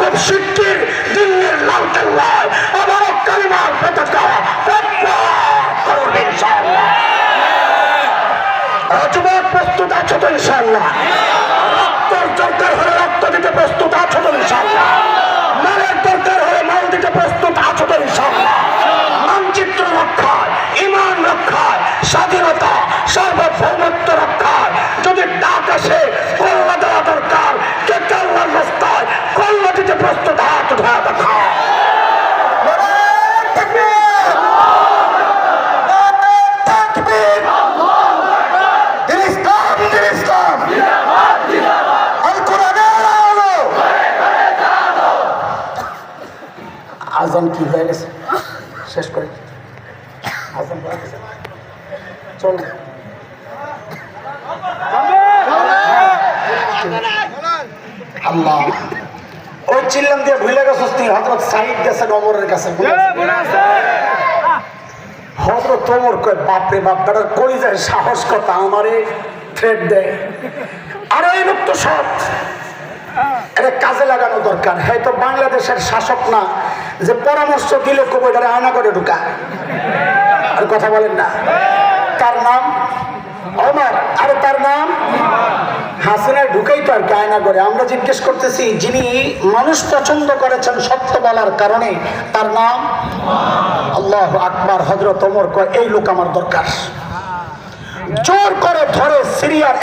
সব শিক্ষির দিনের লালকেল্লায় আমার কালিমার পতাকা করুন ইনশাআল্লাহ। যুবক প্রস্তুত আছো তো ইনশাআল্লাহ? রক্তর দরকার হলে রক্ত দিতে প্রস্তুত আছো তো ইনশাআল্লাহ? মালের দরকার হলে মাল দিতে প্রস্তুত আছো তো ইনশাআল্লাহ? মানচিত্র রক্ষায়, ইমান রক্ষায়, স্বাধীনতা সার্বভৌমত্ব রক্ষায় যদি ডাক আসে কল্লা দেওয়া দরকার, কে কাল্লার রাস্তায় কল্লা দিতে প্রস্তুত হাত উঠা দেখা। আজান কি হয়ে গেছে? শেষ করে আজান হয়ে গেছে, চল। আল্লাহ ওই চিল্লাম দিয়ে ভুলে গেছিস তুই হযরত সাঈদ গেছেন ওমরের কাছে। হযরত ওমর কয় বাপরে বাপ, বেটার কলিজায় সাহস কথা, আমারে থ্রেট দেয়। আর এই লোক তো সব এটা কাজে লাগানো দরকার। হয়তো বাংলাদেশের শাসক না যে পরামর্শ দিলে কবিটারে আয়না করে ঢুকা, আর কথা বলেন না। তার নাম ওমর, আরে তার নাম হাসিনায় ঢুকাই তো আর কি আয়না করে। আমরা জিজ্ঞেস করতেছি যিনি মানুষ পছন্দ করেছেন সত্য বলার কারণে, তার নাম আল্লাহু আকবার। হযরত ওমর কয় এই লোক আমার দরকার। জোর করে ধরে সিরিয়ার